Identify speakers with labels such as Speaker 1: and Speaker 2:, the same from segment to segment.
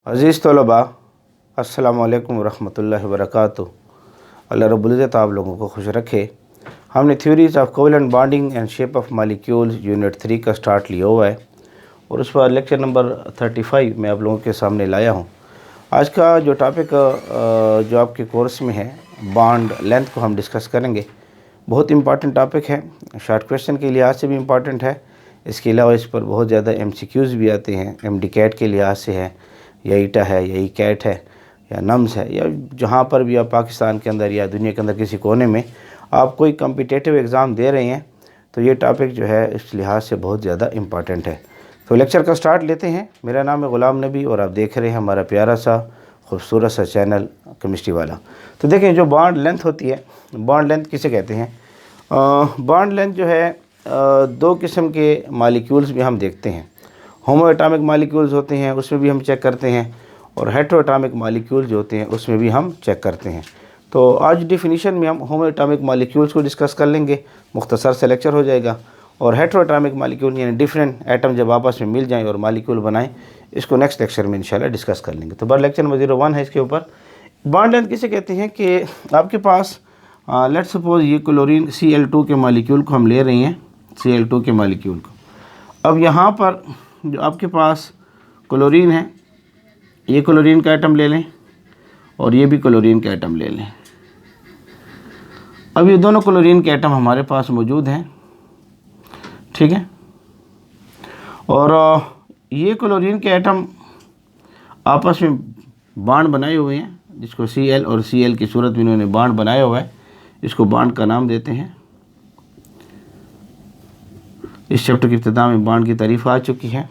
Speaker 1: अज़ीज़ तलबा, अस्सलामु अलैकुम वरहमतुल्लाहि वबरकातुहू। अल्लाह रब्बुल इज़्ज़त आप लोगों को खुश रखे। हमने theories of covalent bonding and shape of molecules unit 3 का स्टार्ट लिया हुआ है और उस पर लेक्चर नंबर 35 मैं आप लोगों के सामने लाया हूँ। आज का जो टॉपिक जो आपके कोर्स में है, बॉन्ड लेंथ को हम डिस्कस करेंगे। बहुत इंपॉर्टेंट टॉपिक है, शॉर्ट क्वेश्चन के लिहाज से भी इम्पॉर्टेंट है। इसके अलावा इस पर बहुत ज़्यादा MCQs भी आते हैं। MD कैट के लिहाज से है, या ईटा है, या कैट है, या नम्स है, या जहाँ पर भी आप पाकिस्तान के अंदर या दुनिया के अंदर किसी कोने में आप कोई कम्पिटिटिव एग्ज़ाम दे रहे हैं तो ये टॉपिक जो है इस लिहाज से बहुत ज़्यादा इम्पॉर्टेंट है। तो लेक्चर का स्टार्ट लेते हैं। मेरा नाम है ग़ुलाम नबी और आप देख रहे हैं हमारा प्यारा सा खूबसूरत सा चैनल केमिस्ट्री वाला। तो देखें, जो बॉन्ड लेंथ होती है, बॉन्ड लेंथ किसे कहते हैं? बॉन्ड लेंथ जो है दो किस्म के मालिक्यूल्स में हम देखते हैं। होमो एटॉमिक मालिक्यूल्स होते हैं, उसमें भी हम चेक करते हैं, और हेटेरो एटॉमिक मालिक्यूल जो होते हैं उसमें भी हम चेक करते हैं। तो आज डेफिनेशन में हम होमो एटॉमिक मालिक्यूल्स को डिस्कस कर लेंगे, मुख्तसर से लेक्चर हो जाएगा। और हेटेरो एटॉमिक मालिक्यूल यानी डिफरेंट एटम जब आपस में मिल जाएं और मालिक्यूल बनाएं, इसको नेक्स्ट लेक्चर में इंशाल्लाह डिस्कस कर लेंगे। तो बर लेक्चर नंबर 01 है इसके ऊपर। बॉन्ड लेंथ किसे कहते हैं कि आपके पास लेट सपोज ये क्लोरीन Cl2 के मालिक्यूल को हम ले रहे हैं, Cl2 के मालिक्यूल को। अब यहाँ पर जो आपके पास क्लोरीन है, ये क्लोरीन का एटम ले लें और ये भी क्लोरीन का एटम ले लें। अब ये दोनों क्लोरीन के एटम हमारे पास मौजूद हैं, ठीक है। और ये क्लोरीन के एटम आपस में बॉन्ड बनाए हुए हैं, जिसको Cl और Cl की सूरत में इन्होंने बॉन्ड बनाया हुआ है। इसको बॉन्ड का नाम देते हैं। इस चैप्टर की इब्तिदा में बॉन्ड की तारीफ आ चुकी है।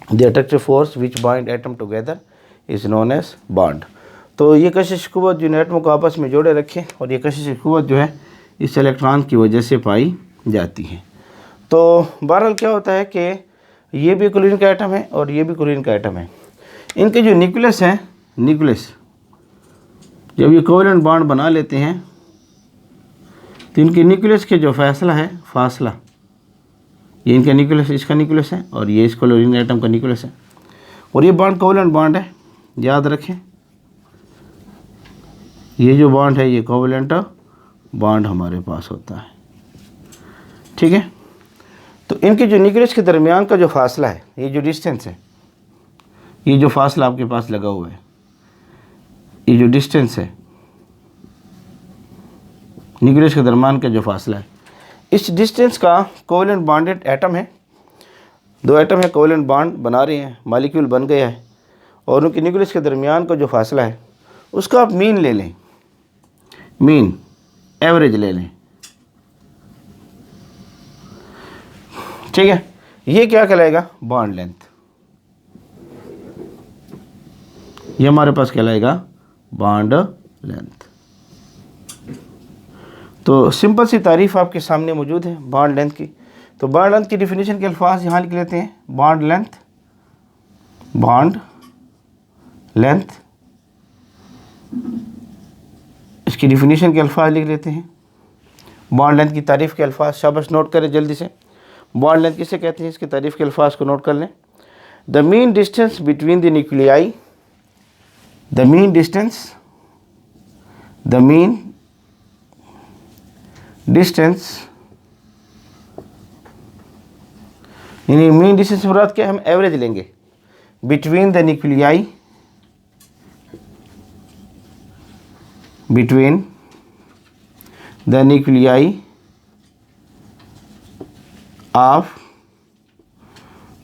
Speaker 1: The attractive force which bind atom together is known as bond. तो ये कशिश क़ुव्वत जो एटमों को आपस में जोड़े रखे, और ये कशिश क़ुव्वत जो है इस इलेक्ट्रॉन की वजह से पाई जाती है। तो बहरहाल क्या होता है कि ये भी क्लोरीन का एटम है और ये भी क्लोरीन का एटम है। इनके जो न्यूक्लियस हैं, न्यूक्लियस जब ये कोवेलेंट बॉन्ड बना लेते हैं तो इनके न्यूक्लियस के जो फासला है, फासला, ये इनका न्यूक्लियस, इसका न्यूक्लियस है, और ये इस क्लोरीन एटम का न्यूक्लियस है, और ये बॉन्ड कोवेलेंट बॉन्ड है। याद रखें, ये जो बॉन्ड है ये कोवेलेंट बॉन्ड हमारे पास होता है, ठीक है। तो इनके जो न्यूक्लियस के दरमियान का जो फासला है, ये जो डिस्टेंस है, ये जो फासला आपके पास लगा हुआ है, ये जो डिस्टेंस है न्यूक्लियस के दरमियान का जो फासला है, इस डिस्टेंस का कोवेलेंट बॉन्डेड एटम है। दो एटम है, कोवेलेंट बॉन्ड बना रहे हैं, मॉलिक्यूल बन गया है, और उनके न्यूक्लियस के दरमियान का जो फासला है उसका आप मीन ले लें, मीन एवरेज ले लें, ठीक है। ये क्या कहलाएगा? Bond length. ये हमारे पास कहलाएगा बॉन्ड लेंथ। तो सिंपल सी तारीफ आपके सामने मौजूद है बॉन्ड लेंथ की। तो बॉन्ड लेंथ की डिफिनीशन के अल्फाज यहाँ लिख लेते हैं। बॉन्ड लेंथ, बॉन्ड लेंथ, इसकी डिफिनीशन के अल्फाज लिख लेते हैं। बॉन्ड लेंथ की तारीफ़ के अल्फाज, शाबाश नोट करें जल्दी से। बॉन्ड लेंथ किसे कहते हैं, इसकी तारीफ़ के अल्फाज को नोट कर लें। The mean distance between the nuclei, the mean distance, the mean distance, यानी मीन डिस्टेंस मुराद क्या, हम एवरेज लेंगे, between the nuclei, between the nuclei of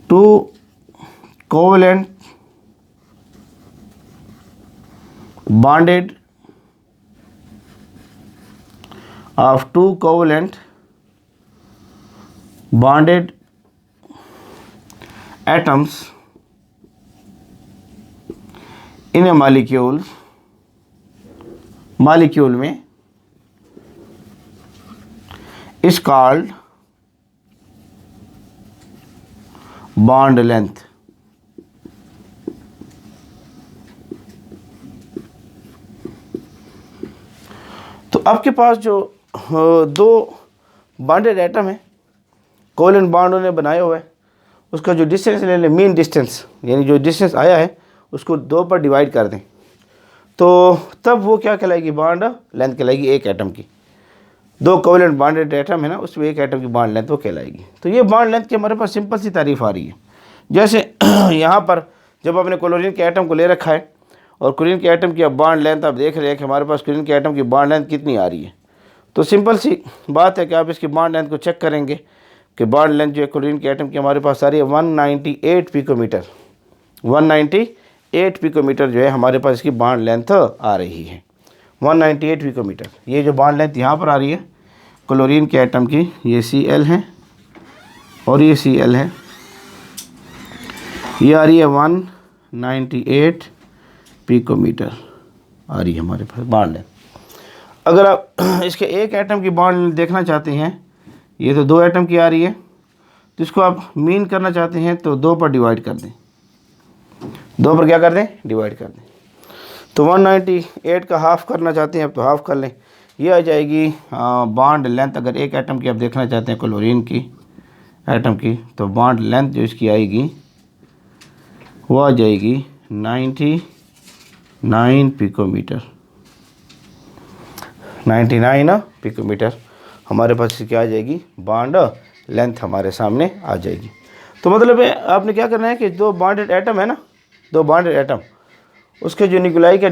Speaker 1: two covalent bonded of two covalent bonded atoms in a molecule, molecule में is called bond length। तो आपके पास जो दो बॉन्डेड एटम है, कोवेलेंट बॉन्ड उन्होंने बनाया हुआ है, उसका जो डिस्टेंस ले लें, मीन डिस्टेंस, यानी जो डिस्टेंस आया है उसको 2 पर डिवाइड कर दें तो तब वो क्या कहलाएगी, बॉन्ड लेंथ कहलाएगी एक एटम की। 2 कोवेलेंट बॉन्डेड एटम है ना, उसमें एक एटम की बॉन्ड लेंथ वो कहलाएगी। तो ये बॉन्ड लेंथ की हमारे पास सिंपल सी तारीफ आ रही है। जैसे यहाँ पर जब आपने क्लोरीन के एटम को ले रखा है और क्लोरीन के एटम की अब बॉन्ड लेंथ आप देख रहे हैं कि हमारे पास क्लोरीन के एटम की बॉन्ड लेंथ कितनी आ रही है, तो सिंपल सी बात है कि आप इसकी बॉन्ड लेंथ को चेक करेंगे कि बॉन्ड लेंथ जो है क्लोरीन के एटम की हमारे पास आ रही है 198 पिकोमीटर। 198 पिकोमीटर जो है हमारे पास इसकी बॉन्ड लेंथ आ रही है, 198 पिकोमीटर। ये जो बॉन्ड लेंथ यहाँ पर आ रही है क्लोरीन के एटम की, ये Cl है और ये Cl है, ये आ रही है 198 पिकोमीटर आ रही है हमारे पास बॉन्ड लेंथ। अगर आप इसके एक एटम की बॉन्ड देखना चाहते हैं, ये तो 2 एटम की आ रही है, तो इसको आप मीन करना चाहते हैं तो 2 पर डिवाइड कर दें, 2 पर क्या कर दें, डिवाइड कर दें। तो 198 का हाफ़ करना चाहते हैं आप तो हाफ़ कर लें, ये आ जाएगी बॉन्ड लेंथ। अगर एक एटम की आप देखना चाहते हैं क्लोरीन की एटम की, तो बॉन्ड लेंथ जो इसकी आएगी वो आ जाएगी 99 पिकोमीटर। 99 पिकोमीटर हमारे पास क्या आ जाएगी, बॉन्ड लेंथ हमारे सामने आ जाएगी। तो मतलब है आपने क्या करना है कि 2 बॉन्डेड एटम है ना, 2 बॉन्डेड एटम, उसके जो न्यूक्लियाई का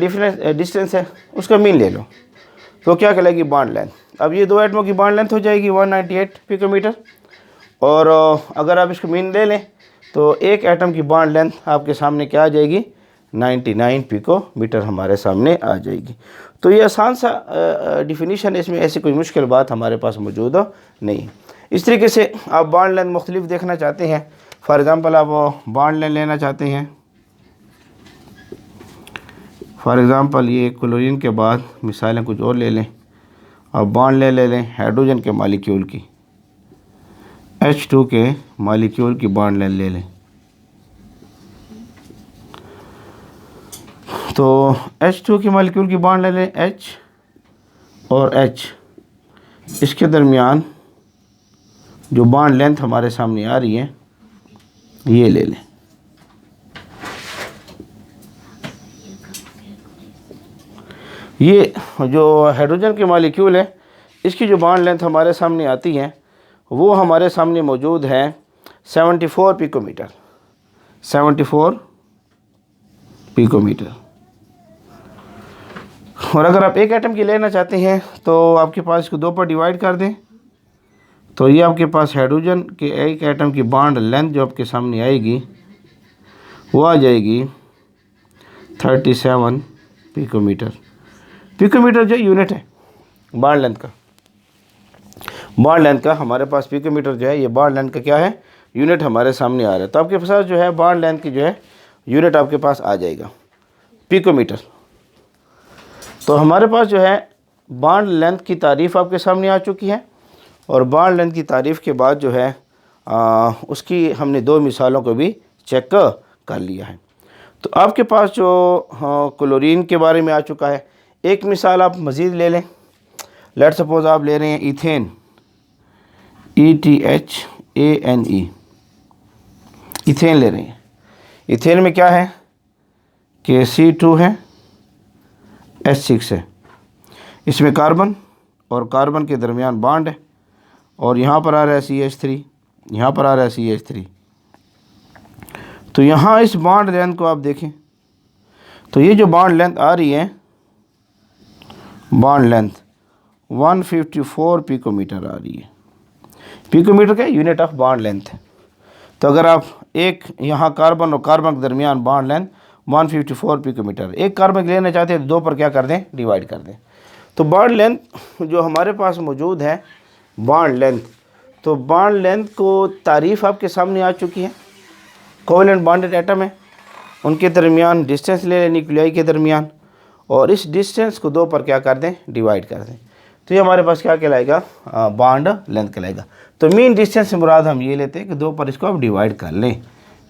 Speaker 1: डिस्टेंस है उसका मीन ले लो, तो क्या कहलाएगी, बॉन्ड लेंथ। अब ये 2 एटमों की बॉन्ड लेंथ हो जाएगी 198 पिकोमीटर, और अगर आप इसको मीन ले लें तो एक एटम की बॉन्ड लेंथ आपके सामने क्या आ जाएगी, 99 पिकोमीटर हमारे सामने आ जाएगी। तो ये आसान सा डिफिनीशन है, इसमें ऐसी कोई मुश्किल बात हमारे पास मौजूद नहीं। इस तरीके से आप बॉन्ड लेंथ मुख्तलिफ देखना चाहते हैं, फॉर एग्ज़ाम्पल आप बॉन्ड लेंथ लेना चाहते हैं, फॉर एग्ज़ाम्पल ये क्लोरीन के बाद मिसालें कुछ और ले लें, अब बॉन्ड ले लें हाइड्रोजन के मालिक्यूल की, H2 के मालिक्यूल की बॉन्ड लेंथ ले लें। तो H2 के मालिक्यूल की बॉन्ड ले लें, H और H, इसके दरमियान जो बॉन्ड लेंथ हमारे सामने आ रही है ये ले लें। ये जो हाइड्रोजन के मालिक्यूल है इसकी जो बॉन्ड लेंथ हमारे सामने आती है वो हमारे सामने मौजूद है 74 पिकोमीटर, 74 पिकोमीटर। और अगर आप एक एटम की लेना चाहते हैं तो आपके पास इसको 2 पर डिवाइड कर दें, तो ये आपके पास हाइड्रोजन के एक एटम की बॉन्ड लेंथ जो आपके सामने आएगी वो आ जाएगी 37 पिकोमीटर। पिकोमीटर जो यूनिट है बॉन्ड लेंथ का, बॉन्ड लेंथ का हमारे पास पिकोमीटर जो है ये बॉन्ड लेंथ का क्या है, यूनिट हमारे सामने आ रहा है। तो आपके पास जो है बॉन्ड लेंथ की जो है यूनिट आपके पास आ जाएगा पिकोमीटर। तो हमारे पास जो है बॉन्ड लेंथ की तारीफ़ आपके सामने आ चुकी है, और बॉन्ड लेंथ की तारीफ़ के बाद जो है उसकी हमने 2 मिसालों को भी चेक कर लिया है। तो आपके पास जो क्लोरीन के बारे में आ चुका है, एक मिसाल आप मज़ीद ले लें। लेट सपोज़ आप ले रहे हैं इथेन, ETHANE, इथेन ले रहे हैं। इथेन में क्या है कि C2 है, H6 है, इसमें कार्बन और कार्बन के दरमियान बॉन्ड है, और यहाँ पर आ रहा है CH3, यहाँ पर आ रहा है CH3। तो यहाँ इस बॉन्ड लेंथ को आप देखें तो ये जो बॉन्ड लेंथ आ रही है, बॉन्ड लेंथ 154 पिकोमीटर आ रही है। पिकोमीटर का यूनिट ऑफ बॉन्ड लेंथ है। तो अगर आप एक यहाँ कार्बन और कार्बन के दरमियान बॉन्ड लेंथ 154 पिकोमीटर, एक कार्बन लेना चाहते हैं तो 2 पर क्या कर दें, डिवाइड कर दें। तो बॉन्ड लेंथ जो हमारे पास मौजूद है, बॉन्ड लेंथ, तो बॉन्ड लेंथ को तारीफ़ आपके सामने आ चुकी है। कोवेलेंट बॉन्डेड एटम है, उनके दरमियान डिस्टेंस ले लें न्यूक्लियाई के दरमियान, और इस डिस्टेंस को 2 पर क्या कर दें, डिवाइड कर दें। तो ये हमारे पास क्या कहलाएगा, बॉन्ड लेंथ कहलाएगा। तो मीन डिस्टेंस से मुराद हम ये लेते हैं कि 2 पर इसको आप डिवाइड कर लें,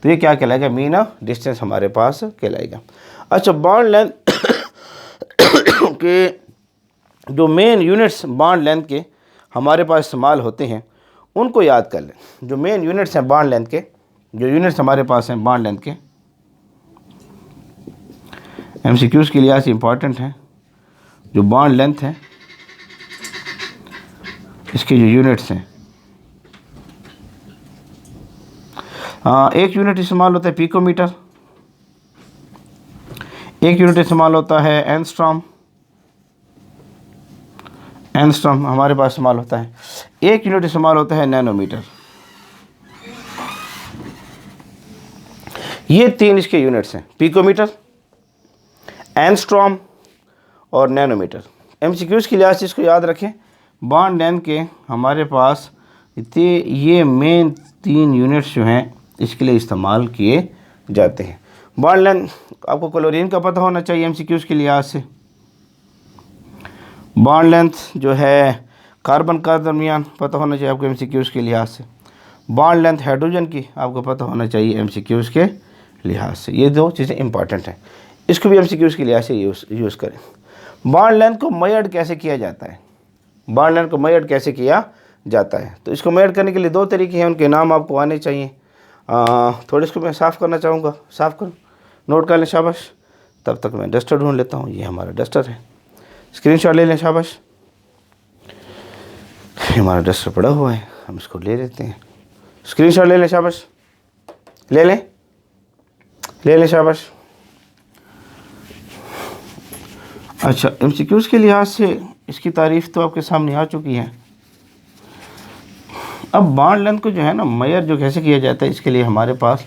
Speaker 1: तो ये क्या कहलाएगा, मीन डिस्टेंस हमारे पास कहलाएगा। अच्छा, बॉन्ड लेंथ के जो मेन यूनिट्स बॉन्ड लेंथ के हमारे पास इस्तेमाल होते हैं उनको याद कर लें। जो मेन यूनिट्स हैं बॉन्ड लेंथ के, जो यूनिट्स हमारे पास हैं बॉन्ड लेंथ के, MCQs के लिहाज से इम्पॉर्टेंट है। जो बॉन्ड लेंथ है, इसके जो यूनिट्स हैं, एक यूनिट इस्तेमाल होता है पिकोमीटर, एक यूनिट इस्तेमाल होता है एंगस्ट्रॉम, एंगस्ट्रॉम हमारे पास इस्तेमाल होता है, एक यूनिट इस्तेमाल होता है नैनोमीटर। ये 3 इसके यूनिट्स हैं, पिकोमीटर, एंगस्ट्रॉम और नैनोमीटर। MCQs के लिहाज से इसको याद रखें। बॉन्ड लेंथ के हमारे पास ये मेन 3 यूनिट्स जो हैं इसके लिए इस्तेमाल किए जाते हैं। बॉन्ड लेंथ आपको क्लोरीन का पता होना चाहिए MCQs के लिहाज से। बॉन्ड लेंथ जो है कार्बन का दरमियान पता होना चाहिए आपको MCQs के लिहाज से। बॉन्ड लेंथ हाइड्रोजन की आपको पता होना चाहिए MCQs के लिहाज से। ये 2 चीज़ें इंपॉर्टेंट हैं, इसको भी MCQs के लिहाज से यूज़ करें। बॉन्ड लेंथ को मेजर कैसे किया जाता है? बॉन्ड लेंथ को मेजर कैसे किया जाता है? तो इसको मेजर करने के लिए 2 तरीके हैं, उनके नाम आपको आने चाहिए। थोड़े इसको मैं साफ़ करना चाहूँगा, साफ़ करूँ, नोट कर लें, शाबाश। तब तक मैं डस्टर ढूंढ लेता हूँ। ये हमारा डस्टर है, स्क्रीनशॉट ले लें, शाबाश। हमारा डस्टर पड़ा हुआ है, हम इसको ले लेते हैं, स्क्रीनशॉट ले लें, शाबाश, ले लें, ले लें, शाबाश। अच्छा, MCQs के लिहाज से इसकी तारीफ़ तो आपके सामने आ चुकी है। अब बॉन्ड लेंथ को जो है ना मेजर जो कैसे किया जाता है, इसके लिए हमारे पास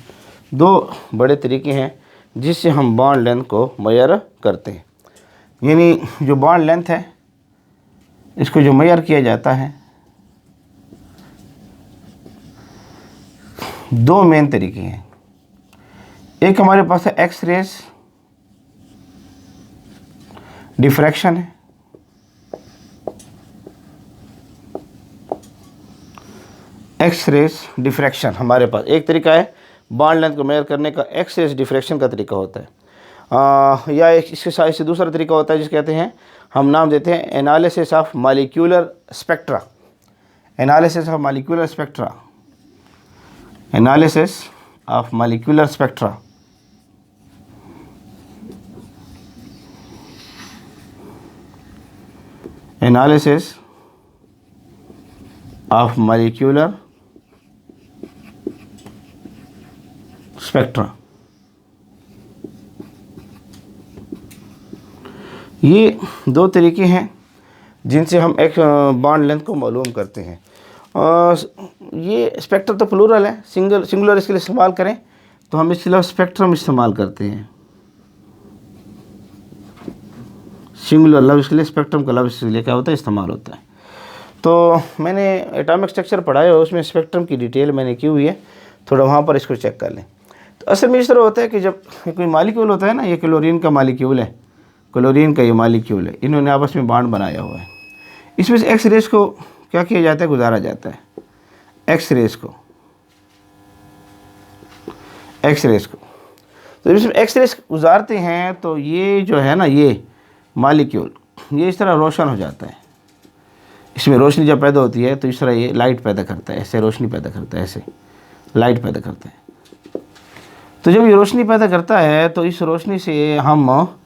Speaker 1: 2 बड़े तरीके हैं जिससे हम बॉन्ड लेंथ को मेजर करते हैं। यानी जो बॉन्ड लेंथ है इसको जो मेजर किया जाता है, 2 मेन तरीके हैं। एक हमारे पास है एक्स-रेज डिफ्रैक्शन है, एक्स-रेज डिफ्रैक्शन हमारे पास एक तरीका है बॉन्ड लेंथ को मेजर करने का। एक्स-रेज डिफ्रैक्शन का तरीका होता है, या इसके साथ से दूसरा तरीका होता है जिसे कहते हैं, हम नाम देते हैं analysis of molecular spectra. Analysis of molecular spectra, analysis of molecular spectra. Analysis of molecular spectra. ये 2 तरीके हैं जिनसे हम एक बॉन्ड लेंथ को मालूम करते हैं। ये स्पेक्ट्रा तो प्लूरल है, सिंगुलर इसके लिए इस्तेमाल करें तो हम इसके अलावा स्पेक्ट्रम इस्तेमाल करते हैं। सिंगुलर लफ्ज़ इसके लिए, स्पेक्ट्रम का लफ्ज़ इसके लिए क्या होता है, इस्तेमाल होता है। तो मैंने एटॉमिक स्ट्रक्चर पढ़ाया है, उसमें स्पेक्ट्रम की डिटेल मैंने की हुई है, थोड़ा वहाँ पर इसको चेक कर लें। तो असल में इस तरह होता है कि जब कोई मालिक्यूल होता है ना, ये क्लोरीन का मालिक्यूल है, क्लोरीन का ये मालिक्यूल है, इन्होंने आपस में बॉन्ड बनाया हुआ है। इसमें से एक्स रेस को क्या किया जाता है, गुजारा जाता है। एक्स रेस को, एक्स रेस को, तो जब इसमें एक्स रेस गुजारते हैं तो ये जो है ना, ये मालिक्यूल ये इस तरह रोशन हो जाता है। इसमें रोशनी जब पैदा होती है तो इस तरह ये लाइट पैदा करता है, ऐसे रोशनी पैदा करता है, ऐसे लाइट पैदा करता है। तो जब ये रोशनी पैदा करता है तो इस रोशनी से हम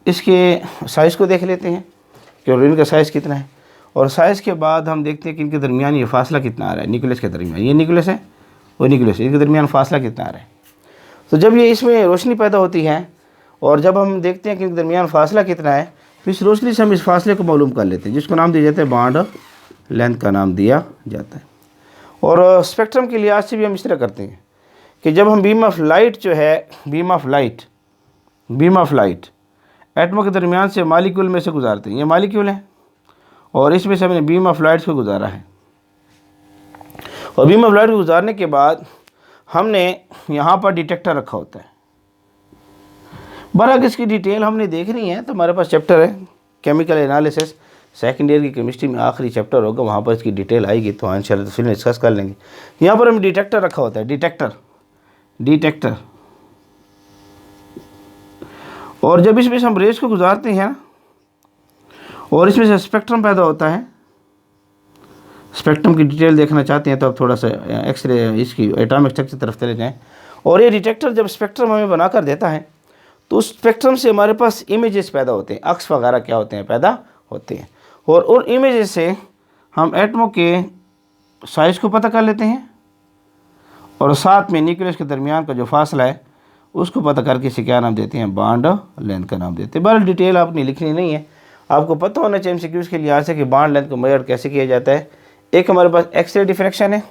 Speaker 1: इसके साइज़ को देख लेते हैं कि इनका साइज़ कितना है, और साइज़ के बाद हम देखते हैं कि इनके दरमियान ये फासला कितना आ रहा है, न्यूक्लियस के दरमियान, ये न्यूक्लियस है वो न्यूक्लियस है, इनके दरमियान फासला कितना आ रहा है। तो जब ये इसमें रोशनी पैदा होती है और जब हम देखते हैं कि इनके दरमियान फासला कितना है, तो इस रोशनी से हम इस फासले को मालूम कर लेते हैं, जिसको नाम दिया जाता है बॉन्ड लेंथ का नाम दिया जाता है। और स्पेक्ट्रम के लिहाज से भी हम इस तरह करते हैं कि जब हम बीम ऑफ लाइट जो है, बीम ऑफ लाइट एटमों के दरमियान से मालिक्यूल में से गुजारते हैं। ये मालिक्यूल है और इसमें से हमने बीम ऑफ लाइट को गुजारा है, और बीम ऑफ लाइट को गुजारने के बाद हमने यहाँ पर डिटेक्टर रखा होता है। बरअक्स इसकी डिटेल हमने देखनी है तो हमारे पास चैप्टर है केमिकल एनालिसिस, सेकेंड ईयर की केमिस्ट्री में आखिरी चैप्टर होगा, वहाँ पर इसकी डिटेल आएगी तो इंशाल्लाह तफसील में डिस्कस कर लेंगे। यहाँ पर हम डिटेक्टर रखा होता है, डिटेक्टर, और जब इसमें से हम रेस को गुजारते हैं और इसमें से स्पेक्ट्रम पैदा होता है। स्पेक्ट्रम की डिटेल देखना चाहते हैं तो आप थोड़ा सा एक्सरे इसकी एटॉमिक स्ट्रक्चर तरफ चले जाएँ। और ये डिटेक्टर जब स्पेक्ट्रम हमें बनाकर देता है तो उस स्पेक्ट्रम से हमारे पास इमेजेस पैदा होते हैं, अक्स वगैरह क्या होते हैं, पैदा होते हैं। और उन इमेजेस से हम एटमों के साइज़ को पता कर लेते हैं और साथ में न्यूक्लियस के दरमियान का जो फासला है उसको पता करके इसे क्या नाम देते हैं, बॉन्ड लेंथ का नाम देते हैं। बहरहाल डिटेल आपने लिखनी नहीं है, आपको पता होना चाहिए एमसीक्यूज़ के लिहाज से कि बॉन्ड लेंथ को मेजर कैसे किया जाता है। एक हमारे पास एक्सरे डिफ्रैक्शन है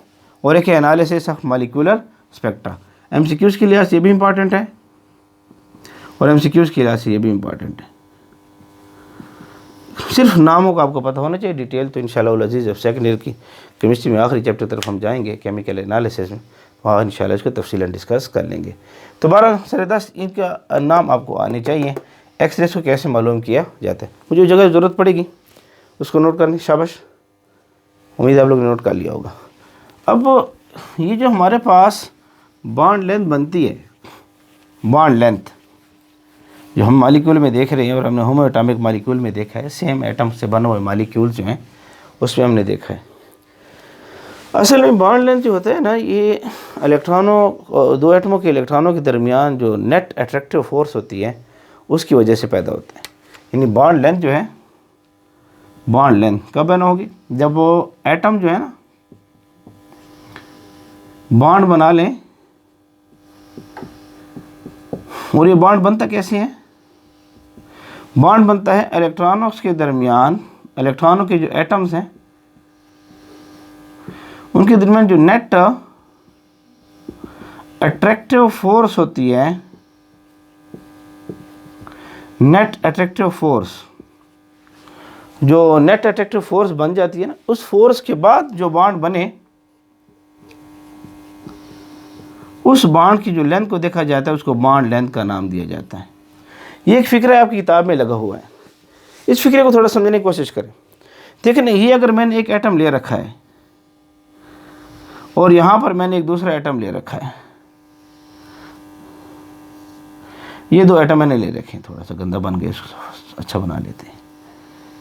Speaker 1: और एक है analysis of molecular spectra. MCQs के लिहाज से ये भी इंपॉर्टेंट है और एमसीक्यूज़ के लिहाज से ये भी इंपॉर्टेंट है। सिर्फ नामों का आपको पता होना चाहिए, डिटेल तो इंशाअल्लाह अज़ीज़ जब सेकंड ईयर की केमिस्ट्री में आखिरी चैप्टर तरफ हम जाएंगे केमिकल एनालिसिस में, वहाँ इंशाअल्लाह इसको तफसीलन डिस्कस कर लेंगे। तो 12 सर 10 इनका नाम आपको आने चाहिए। एक्सरेस को कैसे मालूम किया जाता है, मुझे जगह ज़रूरत पड़ेगी उसको नोट करनी, शाबाश, उम्मीद आप लोग ने नोट कर लिया होगा। अब ये जो हमारे पास बॉन्ड लेंथ बनती है, बॉन्ड लेंथ जो हम मालिक्यूल में देख रहे हैं और हमने होमो एटॉमिक मालिक्यूल में देखा है, सेम एटम से बने हुए मालिक्यूल जो हैं उसमें हमने देखा है। असल में बॉन्ड लेंथ जो होता है ना, ये इलेक्ट्रॉनों, दो एटमों के इलेक्ट्रॉनों के दरमियान जो नेट अट्रैक्टिव फोर्स होती है उसकी वजह से पैदा होता है। यानी बॉन्ड लेंथ जो है, बॉन्ड लेंथ कब पैदा होगी, जब वो एटम जो है ना बॉन्ड बना लें। और ये बॉन्ड बनता कैसे है, बॉन्ड बनता है इलेक्ट्रॉनों के दरमियान, इलेक्ट्रॉनों के जो एटम्स हैं उनके दरमियान जो नेट अट्रैक्टिव फोर्स होती है, नेट अट्रैक्टिव फोर्स, जो नेट अट्रैक्टिव फोर्स बन जाती है ना, उस फोर्स के बाद जो बॉन्ड बने उस बॉन्ड की जो लेंथ को देखा जाता है उसको बॉन्ड लेंथ का नाम दिया जाता है। ये एक फ़िक्र है आपकी किताब में लगा हुआ है, इस फिक्रे को थोड़ा समझने की कोशिश करें। देखिए ना, ये अगर मैंने एक एटम ले रखा है और यहाँ पर मैंने एक दूसरा एटम ले रखा है, ये दो एटम मैंने ले रखे हैं, थोड़ा सा गंदा बन गया, इसको अच्छा बना लेते हैं।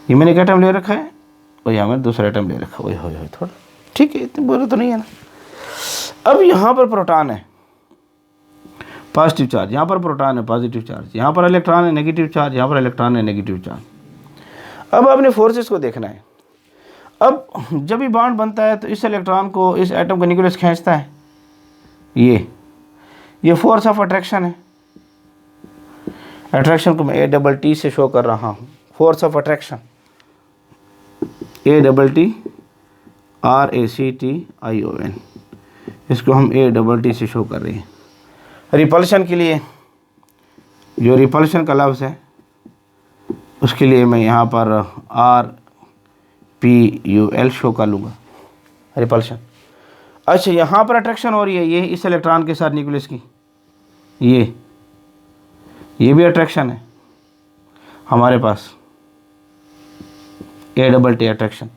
Speaker 1: ये मैंने एक एटम ले रखा है और यहाँ मैंने दूसरा एटम ले रखा है, हो थोड़ा ठीक है, इतनी बुरा तो नहीं है ना। अब यहाँ पर प्रोटॉन है पॉजिटिव चार्ज, यहाँ पर प्रोटॉन है पॉजिटिव चार्ज, यहाँ पर इलेक्ट्रॉन है नेगेटिव चार्ज, यहाँ पर इलेक्ट्रॉन है नेगेटिव चार्ज। अब आपने फोर्सेस को देखना है। अब जब भी बॉन्ड बनता है तो इस इलेक्ट्रॉन को इस एटम का न्यूक्लियस खींचता है, ये फोर्स ऑफ अट्रैक्शन है। अट्रैक्शन को मैं ATT से शो कर रहा हूँ, force of attraction ATT RACTION, इसको हम ATT से शो कर रहे हैं। रिपल्शन के लिए जो रिपल्शन का लफ्ज़ है उसके लिए मैं यहाँ पर RPUL शो कर लूँगा, रिपल्शन। अच्छा, यहाँ पर अट्रैक्शन हो रही है, ये इस इलेक्ट्रॉन के साथ न्यूक्लियस की, ये भी अट्रैक्शन है हमारे पास, ATT अट्रैक्शन।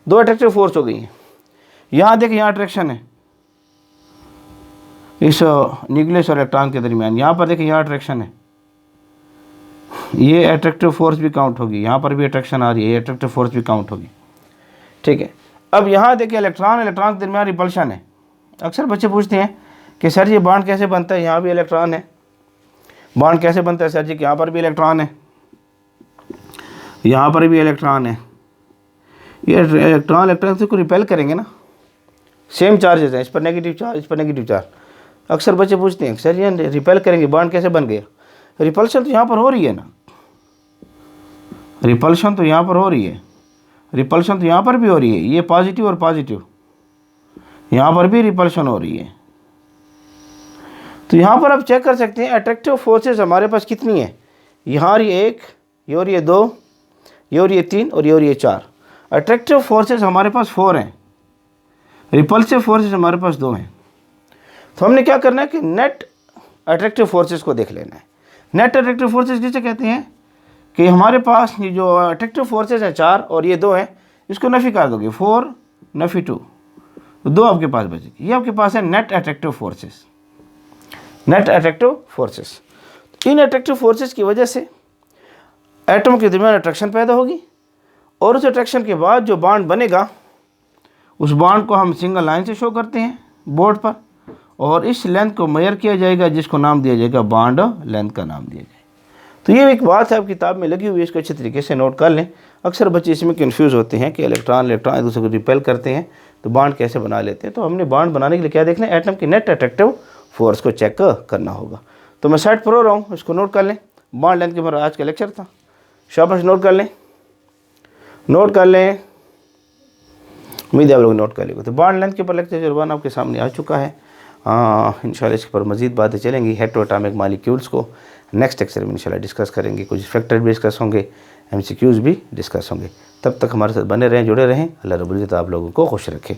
Speaker 1: दो अट्रैक्टिव फोर्स हो गई हैं। यहाँ देखिए, यहाँ अट्रैक्शन है इस न्यूक्लियस और इलेक्ट्रॉन के दरमियान, यहाँ पर देखिए यहाँ अट्रैक्शन है, ये अट्रैक्टिव फोर्स भी काउंट होगी, यहाँ पर भी अट्रैक्शन आ रही है, ये अट्रैक्टिव फोर्स भी काउंट होगी, ठीक है। अब यहाँ देखिए इलेक्ट्रॉन के दरमियान रिपल्शन है। अक्सर बच्चे पूछते हैं कि सर ये बॉन्ड कैसे बनता है, यहाँ भी इलेक्ट्रॉन है, बॉन्ड कैसे बनता है सर जी, यहाँ पर भी इलेक्ट्रॉन है, यहाँ पर भी इलेक्ट्रॉन है। ये इलेक्ट्रॉन से को रिपेल करेंगे ना, सेम चार्जेस हैं, इस पर नेगेटिव चार्ज, इस पर नेगेटिव चार्ज। अक्सर बच्चे पूछते हैं सर ये रिपेल करेंगे, बॉन्ड कैसे बन गया। रिपल्शन तो यहाँ पर हो रही है ना, रिपल्शन तो यहाँ पर हो रही है, रिपल्शन तो यहाँ पर भी हो रही है, ये पॉजिटिव और पॉजिटिव, यहाँ पर भी रिपल्शन हो रही है। तो यहाँ पर आप चेक कर सकते हैं अट्रैक्टिव फोर्सेस हमारे पास कितनी है, यहाँ ये 1, ये और ये 2, ये और ये 3 और ये और ये 4। अट्रैक्टिव फोर्सेस हमारे पास 4 हैं, रिपल्सिव फोर्सेस हमारे पास 2 हैं। तो हमने क्या करना है कि नेट अट्रैक्टिव फोर्सेस को देख लेना है। नेट अट्रैक्टिव फोर्सेस किसे कहते हैं कि हमारे पास ये जो अट्रैक्टिव फोर्सेस हैं 4 और ये 2 हैं, इसको नफ़ी कर दोगे, 4 नफ़ी 2, तो 2 आपके पास बचेगी। ये आपके पास है net attractive forces, net attractive forces. इन अट्रैक्टिव फोर्सेस की वजह से एटम के दरमियान अट्रैक्शन पैदा होगी और उस अट्रैक्शन के बाद जो बॉन्ड बनेगा उस बॉन्ड को हम सिंगल लाइन से शो करते हैं बोर्ड पर, और इस लेंथ को मेजर किया जाएगा जिसको नाम दिया जाएगा बॉन्ड लेंथ का नाम दिया जाएगा। तो ये एक बात है, आप किताब में लगी हुई है, इसको अच्छे तरीके से नोट कर लें। अक्सर बच्चे इसमें कंफ्यूज होते हैं कि इलेक्ट्रॉन एक दूसरे को रिपेल करते हैं तो बॉन्ड कैसे बना लेते हैं। तो हमने बॉन्ड बनाने के लिए क्या देखना है, एटम की नेट अट्रैक्टिव फोर्स को चेक करना होगा। तो मैं साइड पर हो रहा हूँ, इसको नोट कर लें। बॉन्ड लेंथ के मेरा आज का लेक्चर था, शाबाश नोट कर लें, नोट कर लें, उम्मीद है आप लोग नोट कर लेंगे। तो बॉन्ड लेंथ के ऊपर लेक्चर जो वन आपके सामने आ चुका है। इंशाल्लाह इसके पर मज़ीद बातें चलेंगी। हेटेरोएटॉमिक मॉलिक्यूल्स को नेक्स्ट लेक्चर में इंशाल्लाह डिस्कस करेंगे। कुछ फैक्टर भी डिस्कस होंगे, MCQs भी डिस्कस होंगे। तब तक हमारे साथ बने रहें, जुड़े रहें। अल्लाह रब्बुल इज़्ज़त आप लोगों को खुश रखे।